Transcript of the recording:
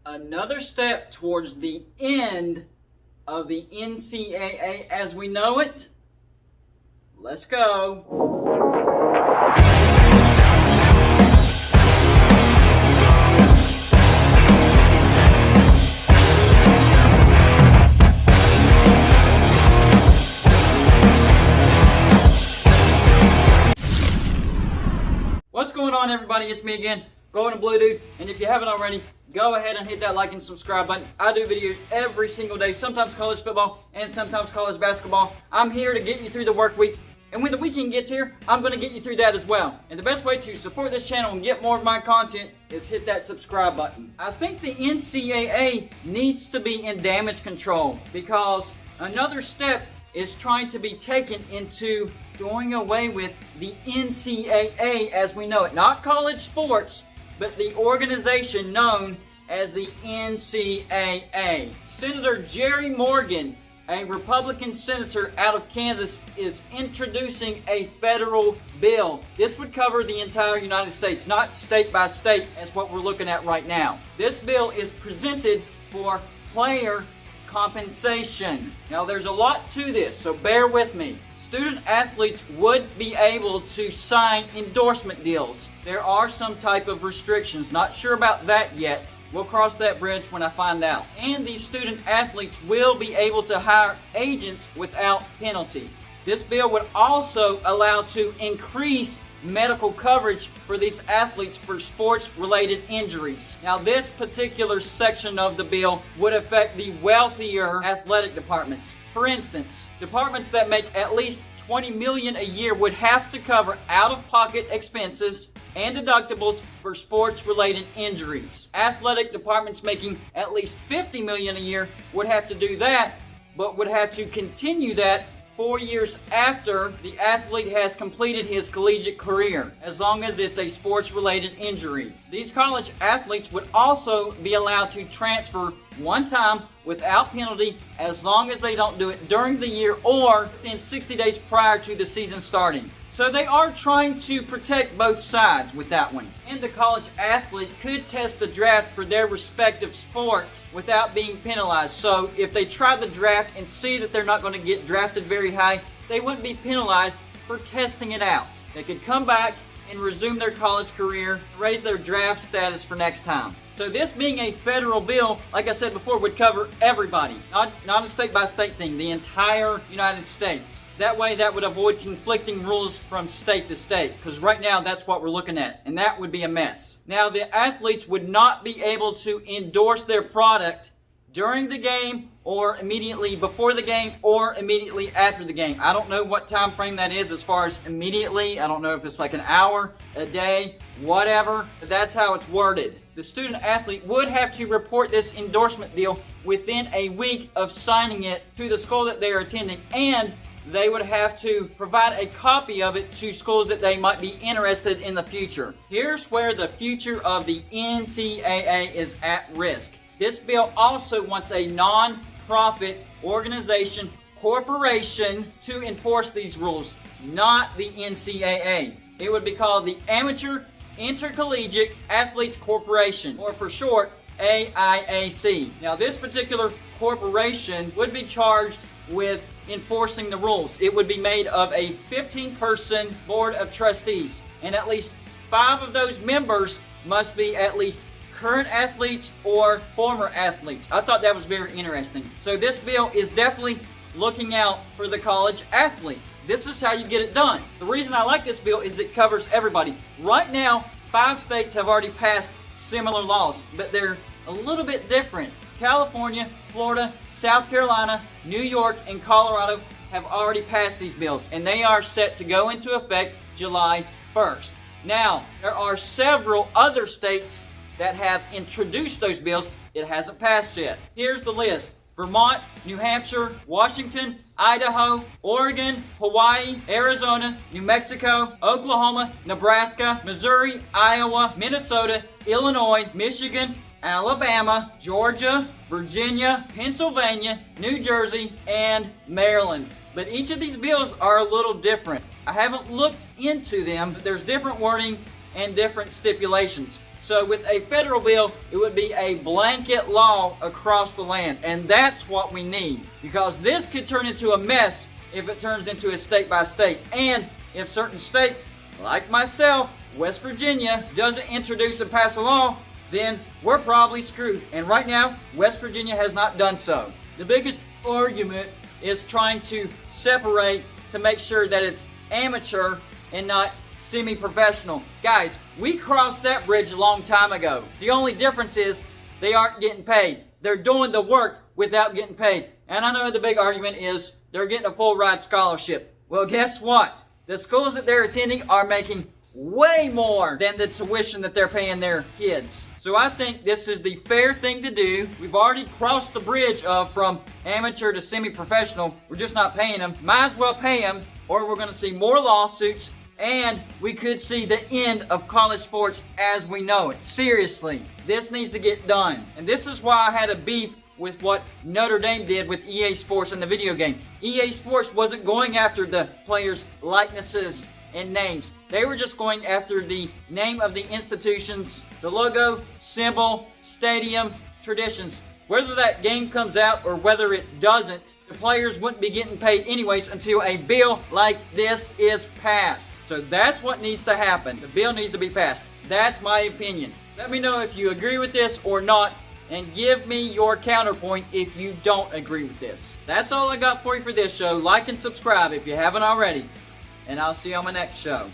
Another step towards the end of the NCAA as we know it. Let's go. What's going on, everybody? It's me again, Gold and Blue Dude, and if you haven't already, go ahead and hit that like and subscribe button. I do videos every single day, sometimes college football and sometimes college basketball. I'm here to get you through the work week, and when the weekend gets here, I'm going to get you through that as well. And the best way to support this channel and get more of my content is hit that subscribe button. I think the NCAA needs to be in damage control because another step is trying to be taken into doing away with the NCAA as we know it. Not college sports, but the organization known as the NCAA. Senator Jerry Morgan, a Republican senator out of Kansas, is introducing a federal bill. This would cover the entire United States, not state by state as what we're looking at right now. This bill is presented for player compensation. Now there's a lot to this, so bear with me. Student athletes would be able to sign endorsement deals. There are some type of restrictions. Not sure about that yet. We'll cross that bridge when I find out. And these student athletes will be able to hire agents without penalty. This bill would also allow to increase medical coverage for these athletes for sports-related injuries. Now, this particular section of the bill would affect the wealthier athletic departments. For instance, departments that make at least $20 million a year would have to cover out-of-pocket expenses and deductibles for sports-related injuries. Athletic departments making at least $50 million a year would have to do that, but would have to continue that 4 years after the athlete has completed his collegiate career, as long as it's a sports-related injury. These college athletes would also be allowed to transfer one time without penalty as long as they don't do it during the year or within 60 days prior to the season starting. So they are trying to protect both sides with that one. And the college athlete could test the draft for their respective sport without being penalized. So if they try the draft and see that they're not going to get drafted very high, they wouldn't be penalized for testing it out. They could come back and resume their college career, raise their draft status for next time. So this being a federal bill, like I said before, would cover everybody. Not a state-by-state thing, the entire United States. That way that would avoid conflicting rules from state to state, because right now that's what we're looking at, and that would be a mess. Now, the athletes would not be able to endorse their product during the game or immediately before the game or immediately after the game. I don't know what time frame that is as far as immediately. I don't know if it's like an hour, a day, whatever, but that's how it's worded. The student athlete would have to report this endorsement deal within a week of signing it to the school that they are attending, and they would have to provide a copy of it to schools that they might be interested in the future. Here's where the future of the NCAA is at risk. This bill also wants a non-profit organization, corporation, to enforce these rules, not the NCAA. It would be called the Amateur Intercollegiate Athletes Corporation, or for short, AIAC. Now, this particular corporation would be charged with enforcing the rules. It would be made of a 15-person board of trustees, and at least 5 of those members must be at least current athletes or former athletes. I thought that was very interesting. So this bill is definitely looking out for the college athlete. This is how you get it done. The reason I like this bill is it covers everybody. Right now, 5 states have already passed similar laws, but they're a little bit different. California, Florida, South Carolina, New York, and Colorado have already passed these bills, and they are set to go into effect July 1st. Now, there are several other states that have introduced those bills. It hasn't passed yet. Here's the list: Vermont, New Hampshire, Washington, Idaho, Oregon, Hawaii, Arizona, New Mexico, Oklahoma, Nebraska, Missouri, Iowa, Minnesota, Illinois, Michigan, Alabama, Georgia, Virginia, Pennsylvania, New Jersey, and Maryland. But each of these bills are a little different. I haven't looked into them, but there's different wording and different stipulations. So with a federal bill, it would be a blanket law across the land. And that's what we need. Because this could turn into a mess if it turns into a state by state. And if certain states, like myself, West Virginia, doesn't introduce and pass a law, then we're probably screwed. And right now, West Virginia has not done so. The biggest argument is trying to separate to make sure that it's amateur and not semi-professional. Guys, we crossed that bridge a long time ago. The only difference is they aren't getting paid. They're doing the work without getting paid. And I know the big argument is they're getting a full ride scholarship. Well, guess what? The schools that they're attending are making way more than the tuition that they're paying their kids. So I think this is the fair thing to do. We've already crossed the bridge from amateur to semi-professional. We're just not paying them. Might as well pay them, or we're going to see more lawsuits, and we could see the end of college sports as we know it. Seriously, this needs to get done. And this is why I had a beef with what Notre Dame did with EA Sports in the video game. EA Sports wasn't going after the players' likenesses and names. They were just going after the name of the institutions, the logo, symbol, stadium, traditions. Whether that game comes out or whether it doesn't, the players wouldn't be getting paid anyways until a bill like this is passed. So that's what needs to happen. The bill needs to be passed. That's my opinion. Let me know if you agree with this or not, and give me your counterpoint if you don't agree with this. That's all I got for you for this show. Like and subscribe if you haven't already, and I'll see you on my next show.